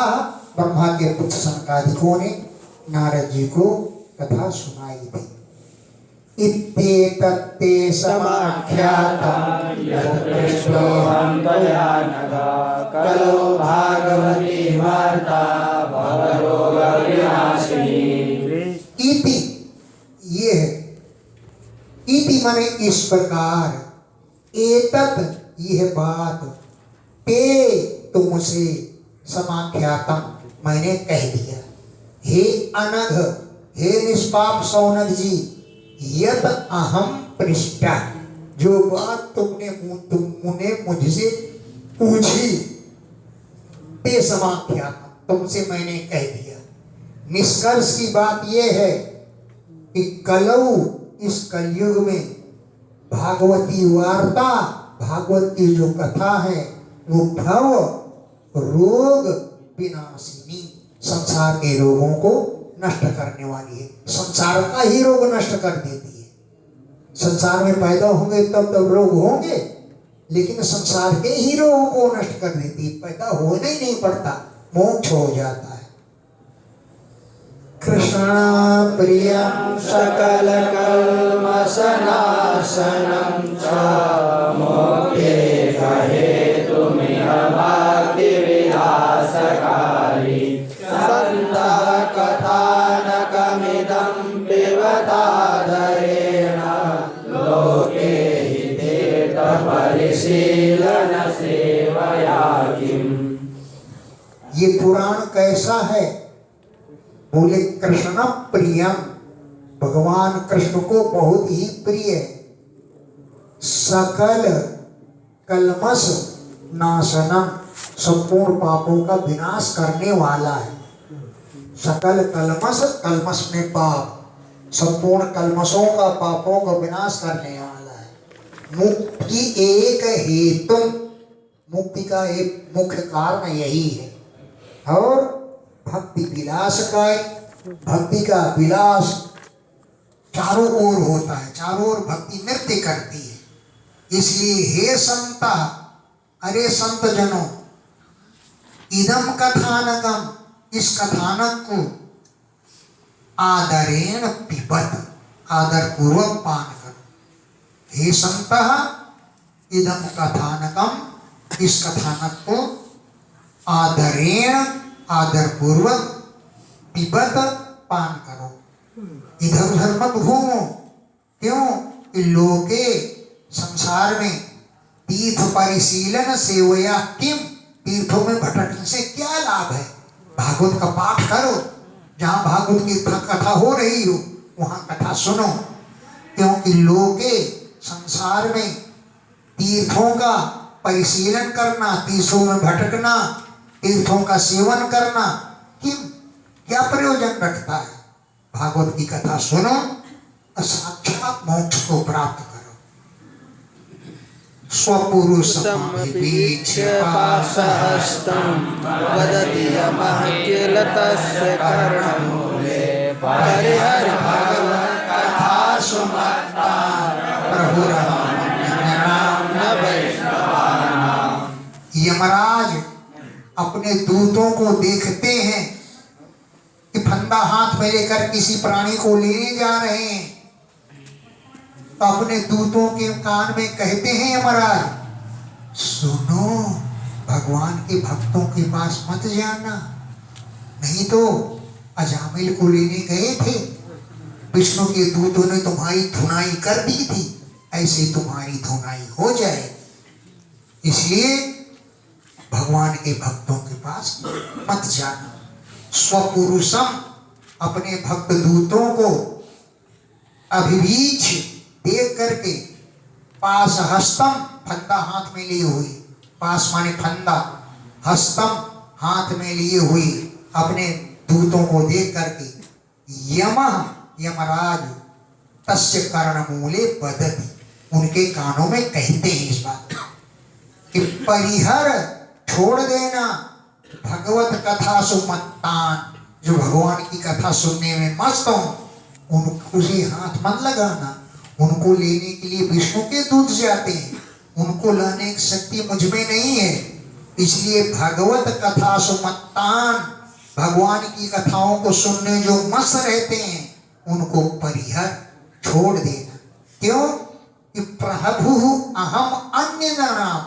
Speaker 2: ब्रह्मा के पुत्र शनकादिकों ने नारद जी को कथा सुनाई थी। इत्येतत्ते समाख्यातं यत् पृष्टोऽहं त्वया नघा कलौ भागवती वार्ता भवरोगविनाशिनी। इति, ये है इति माने इस प्रकार, एतत् यह बात, ते तुमसे, समाख्यातम मैंने कह दिया, हे अनघ, हे निष्पाप सौनक जी, यत अहम पृष्ठा, जो बात तुमने मुझसे पूछी, ते समाख्यातम, तुमसे मैंने कह दिया। निष्कर्ष की बात यह है कि कलौ, इस कलयुग में भागवती वार्ता, भागवत की जो कथा है वो भव रोग विनाशिनी, संसार के रोगों को नष्ट करने वाली है। संसार का ही रोग नष्ट कर देती है। संसार में पैदा होंगे तब रोग होंगे, लेकिन संसार के ही रोगों को नष्ट कर देती है। पैदा होना ही नहीं पड़ता, मोक्ष हो जाता है। कृष्ण प्रियं सकल कल्मषनाशनं च
Speaker 1: परिशीलन सेवया किम।
Speaker 2: ये पुराण कैसा है? बोले कृष्ण प्रियम, भगवान कृष्ण को बहुत ही प्रिय है। सकल कलमश नाशनम, संपूर्ण पापों का विनाश करने वाला है। सकल कलमश, कलमश में पाप, संपूर्ण कलमशों का पापों का विनाश करने वाला है। मुक्ति एक हेतु, मुक्ति का एक मुख्य कारण यही है। और भक्ति विलास का, भक्ति का विलास चारों ओर होता है, चारों ओर भक्ति नृत्य करती है। इसलिए हे संता, अरे संत जनों, इदम कथानकम, इस कथानक को आदरेण पिबत, आदर पूर्वक पान करो। हे संता, इदम कथानकम, इस कथानक को आदरेण, आदर पूर्वक पिबत, पान करो। इधर उधर मत घूमो। क्यों? कि लोके, संसार में तीर्थ परिशीलन सेवया किम, तीर्थों में भटकने से क्या लाभ है? भागवत का पाठ करो, जहां भागवत की कथा हो रही हो वहां कथा सुनो। क्योंकि लोके, संसार में तीर्थों का परिशीलन करना, तीर्थों में भटकना, तीर्थों का सेवन करना किम, क्या प्रयोजन रखता है? भागवत की कथा सुनो और साक्षात मोक्ष को प्राप्त करो। स्वपुरुषमभिवीक्ष्य
Speaker 1: पाशहस्तं वदति यमः किल तस्य कर्णमूले परिहर भगवत् कथासु मत्तान् प्रभुरहं न वैष्णवानाम्।
Speaker 2: यमराज अपने दूतों को देखते हैं कि फंदा हाथ में लेकर किसी प्राणी को लेने जा रहे हैं, तो अपने दूतों के कान में कहते हैं यमराज, सुनो, भगवान के भक्तों के पास मत जाना, नहीं तो अजामिल को लेने गए थे, विष्णु के दूतों ने तुम्हारी धुनाई कर दी थी, ऐसे तुम्हारी धुनाई हो जाए। इसलिए भगवान के भक्तों के पास मत जाना। स्वपुरुषम, अपने भक्त दूतों को अभिवीक्ष, देख करके, पास हस्तम, फंदा हाथ में लिए हुए, पास माने फंदा, हस्तम हाथ में लिए हुए अपने दूतों को देख करके, यमः, यमराज, तस्य कर्णमूले वदति, उनके कानों में कहते हैं इस बात कि परिहर, छोड़ देना, भगवत कथा सुमत्तान, जो भगवान की कथा सुनने में मस्त हो, उनको से हाथ मत लगाना। उनको लेने के लिए विष्णु के दूत जाते हैं, उनको लाने की शक्ति मुझ में नहीं है। इसलिए भगवत कथा सुमत्तान, भगवान की कथाओं को सुनने जो मस्त रहते हैं, उनको परिहर, छोड़ देना। क्यों? कि प्रभु अहम अन्य नराम,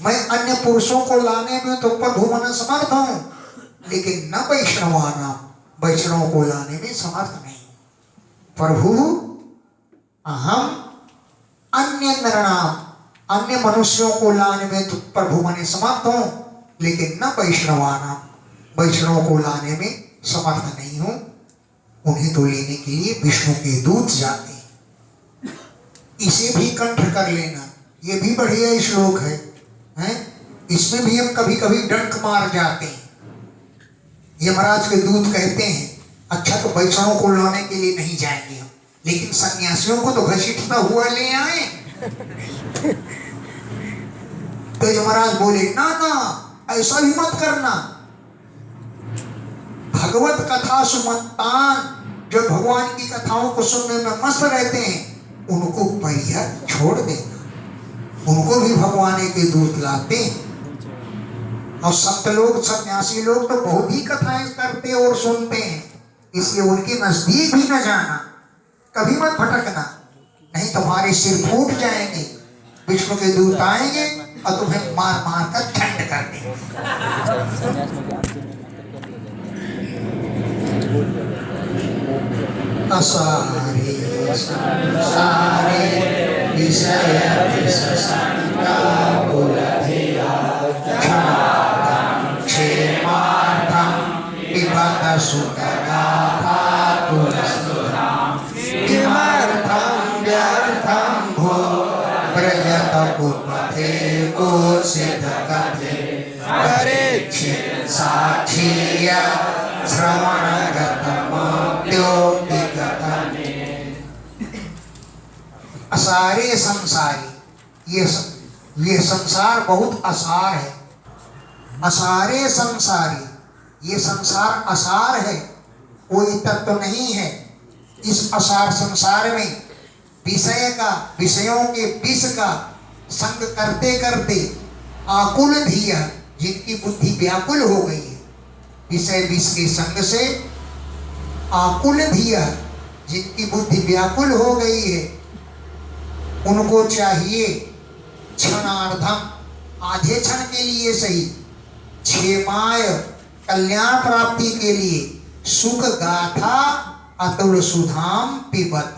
Speaker 2: मैं अन्य पुरुषों को लाने में तो प्रभु मन समर्थ हूं, लेकिन न वैष्णवानाम, वैष्णव को लाने में समर्थ नहीं। प्रभु अहम अन्य नराम, अन्य मनुष्यों को लाने में तो प्रभु मन समर्थ हूं, लेकिन न वैष्णवानाम, वैष्णव को लाने में समर्थ नहीं हूं। उन्हें तो लेने के लिए विष्णु के दूत जाते हैं। इसे भी कंठ कर लेना, ये भी बढ़िया श्लोक है, हैं? इसमें भी हम कभी कभी डंक मार जाते हैं। यमराज के दूत कहते हैं, अच्छा तो वैष्णव को लाने के लिए नहीं जाएंगे हम, लेकिन सन्यासियों को तो घसीटता हुआ ले आए। तो यमराज बोले, ना ना, ऐसा भी मत करना। भगवत कथा सुमत्तान, जो भगवान की कथाओं को सुनने में मस्त रहते हैं, उनको परिहर, छोड़ देना। उनको भी भगवान के दूत लाते हैं। और संत लोग, सन्यासी लोग तो बहुत ही कथाएं करते और सुनते हैं, इसलिए उनके नजदीक भी न जाना, कभी मत भटकना, नहीं तुम्हारे सिर फूट जाएंगे। विष्णु के दूत आएंगे और तुम्हें मार मार कर ठंड कर देंगे। असारे संसारे
Speaker 1: विषय विषसंगाकुलधिया क्षमार्थं क्षेमार्थं पिबत सुखगाथाकुलसुधां किमर्थं व्यर्थं भो व्रजत कुपथे कुत्सितकथे परीक्षित साक्षीय श्रवणगतमोद्योगिकथने।
Speaker 2: असारे संसारी, ये संसार बहुत असार है। असारे संसारी, ये संसार असार है, कोई तत्व नहीं है। इस असार संसार में विषयों के विष का संग करते करते आकुल धिया, जिनकी बुद्धि व्याकुल हो गई है, विषय विष के संग से आकुल धिया, जिनकी बुद्धि व्याकुल हो गई है, उनको चाहिए क्षणार्धम, आधे क्षण के लिए सही, क्षेमाय कल्याण प्राप्ति के लिए सुख गाथा अतुल सुधाम पिबत।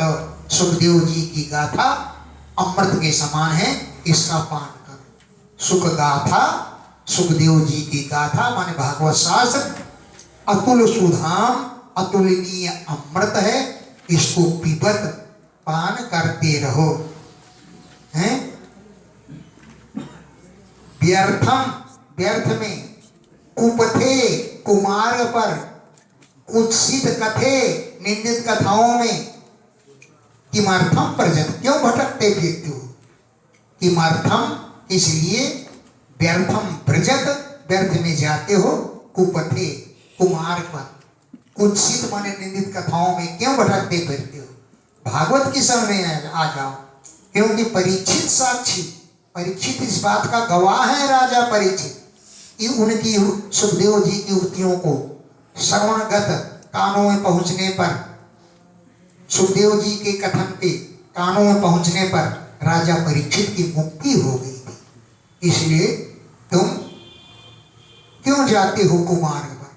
Speaker 2: सुखदेव जी की गाथा अमृत के समान है, इसका पान करो। सुख गाथा, सुखदेव जी की गाथा माने भागवत शास्त्र अतुल सुधाम, अतुलनीय अमृत है, इसको पिबत पान करते रहो। हैं? व्यर्थम, व्यर्थ में, कुपथे कुमार्ग पर, कुत्सित कथे निंदित कथाओं में, किमर्थम प्रजत, क्यों भटकते फिरते हो? किमर्थम, इसलिए, व्यर्थम प्रजत, व्यर्थ में जाते हो, कुपथे कुमार्ग पर, कुत्सित माने निंदित कथाओं में क्यों भटकते फिरते हो? भागवत की शरण में आ जाओ, क्योंकि परीक्षित साक्षी, परीक्षित इस बात का गवाह है, राजा परीक्षित, कि उनकी सुखदेव जी की उक्तियों को श्रवणगत कानों में पहुंचने पर, सुखदेव जी के कथन के कानों में पहुंचने पर राजा परीक्षित की मुक्ति हो गई थी। इसलिए तुम क्यों जाते हो कुमार्ग पर,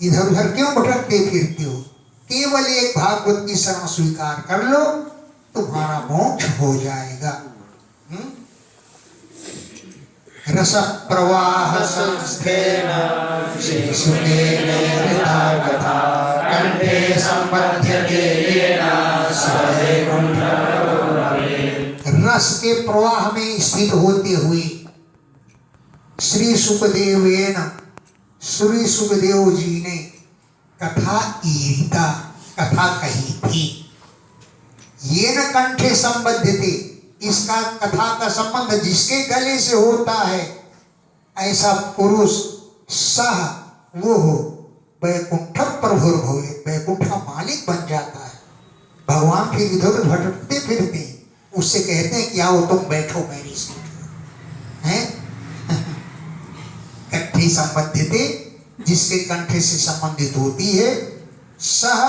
Speaker 2: इधर उधर क्यों भटकते फिरते हो? केवल एक भागवत की शरण स्वीकार कर लो, तुम्हारा मोक्ष हो जाएगा। रस प्रवाह
Speaker 1: संस्थेन श्रीसुकेन हृता कथा कंठे संबध्यते येन स्वैकुंठे।
Speaker 2: रस के प्रवाह में स्थित होते हुए श्री सुखदेवेन, श्री सुखदेव जी ने कथा ईरिता, कथा कही थी। येन कंठे संबद्धते, इसका कथा का संबंध जिसके गले से होता है, ऐसा पुरुष सह वो हो वैकुंठ प्रभुर भवे, वैकुंठ का मालिक बन जाता है। भगवान फिर इधर भटकते फिरते उससे कहते हैं कि आओ तुम बैठो मेरी सीट हैं। कंठे संबद्धते, जिसके कंठे से संबंधित होती है, सह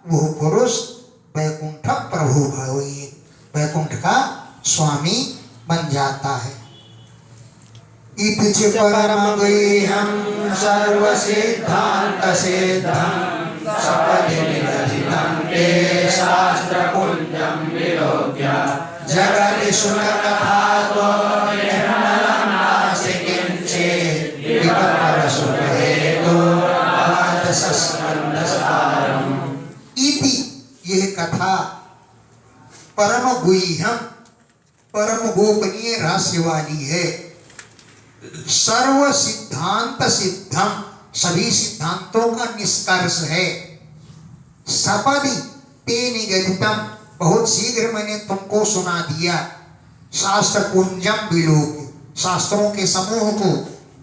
Speaker 2: वो पुरुष वैकुंठ प्रभु भवे, वैकुंठ का स्वामी बन जाता है। इति परम गुह्यं
Speaker 1: सर्व सिद्धांत सिद्धं सपदि निगदितं ते शास्त्र कुंजं विलोक्य जगति सुखकथातो निर्मलं नास्ति किंचित् विपरसुखहेतो भातसस्कन्धसारम्।
Speaker 2: इति, यह कथा परम गुह्यम, परम गोपनीय रहस्य वाली है। सर्व सिद्धांत सिद्धम, सभी सिद्धांतों का निष्कर्ष है। सपदि ते निगदितम, बहुत शीघ्र मैंने तुमको सुना दिया। शास्त्र कुंजम विलोक्य, शास्त्रों के समूह को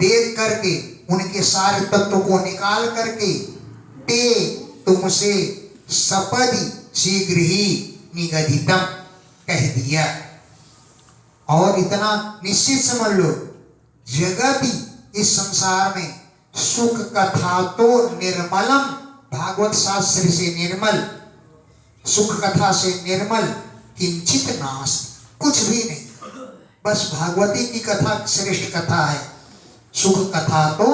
Speaker 2: देख करके, उनके सारे तत्व को निकाल करके, ते तुमसे, सपदि शीघ्र ही, निगदितम कह दिया। और इतना निश्चित समझ लो, जगति इस संसार में सुख कथा तो निर्मलम, भागवत शास्त्र से निर्मल, सुख कथा से निर्मल, किंचित नास्ति, कुछ भी नहीं। बस भागवती की कथा श्रेष्ठ कथा है। सुख कथा तो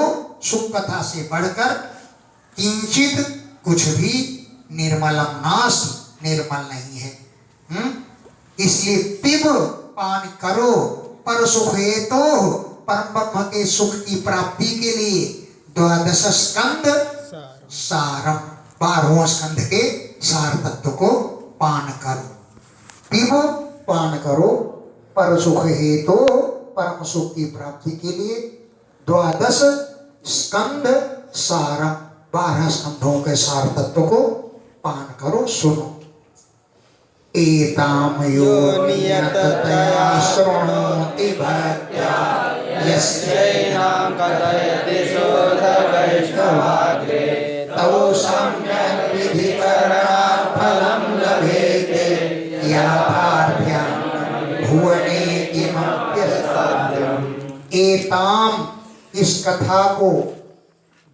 Speaker 2: सुख कथा से बढ़कर किंचित, कुछ भी, निर्मलम नास्ति, निर्मल नहीं है। इसलिए पिब पान करो पर सुख हेतु परम ब्रह्म के सुख की प्राप्ति के लिए 12 स्कंद सारम 12वां स्कंद के सार तत्व को पान करो। पिब पान करो पर सुख हेतु परम सुख की प्राप्ति के लिए 12 स्कंद सारम 12 स्कंधों के सार तत्व को पान करो। सुनो। एताम यो नियततया शृणोति भक्त्या
Speaker 1: यस्यैनं कथयति शुद्ध वैष्णवाग्रे तौ सम्यक् विधिकरणात् फलं लभेते याथार्थ्यं भुवने किमप्यसाध्यम्।
Speaker 2: एताम इस कथा को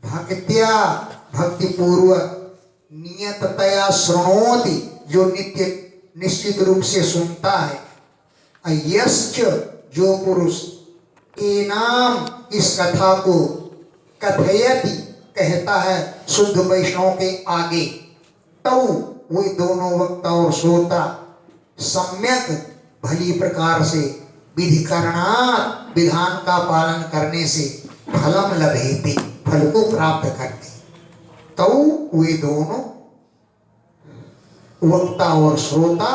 Speaker 2: भक्त्या भक्ति पूर्वक नियततया शृणोति जो नित्य निश्चित रूप से सुनता है। यश्च जो पुरुष एनाम इस कथा को कथयति कहता है शुद्ध वैष्णव के आगे, तो वे दोनों वक्ता और श्रोता सम्यक भली प्रकार से विधि करणात् विधान का पालन करने से फलम लभेते फल को प्राप्त करते। तो वे दोनों वक्ता और श्रोता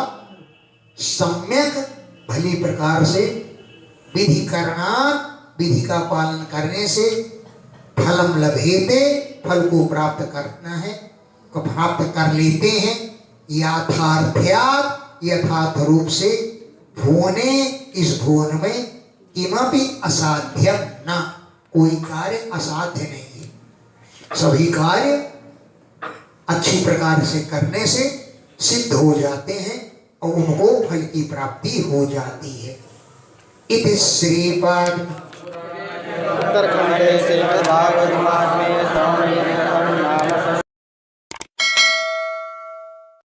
Speaker 2: सम्यक भली प्रकार से विधि करणात् विधि का पालन करने से फलम लभेते फल को प्राप्त करना है को प्राप्त कर लेते हैं। यथार्थ्यात् यथार्थ रूप से भुवने इस भुवन में किमपि असाध्यम न कोई कार्य असाध्य नहीं है। सभी कार्य अच्छी प्रकार से करने से सिद्ध हो जाते हैं और उनको फल की प्राप्ति हो जाती है। इति श्रीपाद
Speaker 1: उत्तरखंडे श्रीमद्भागवत महात्म्ये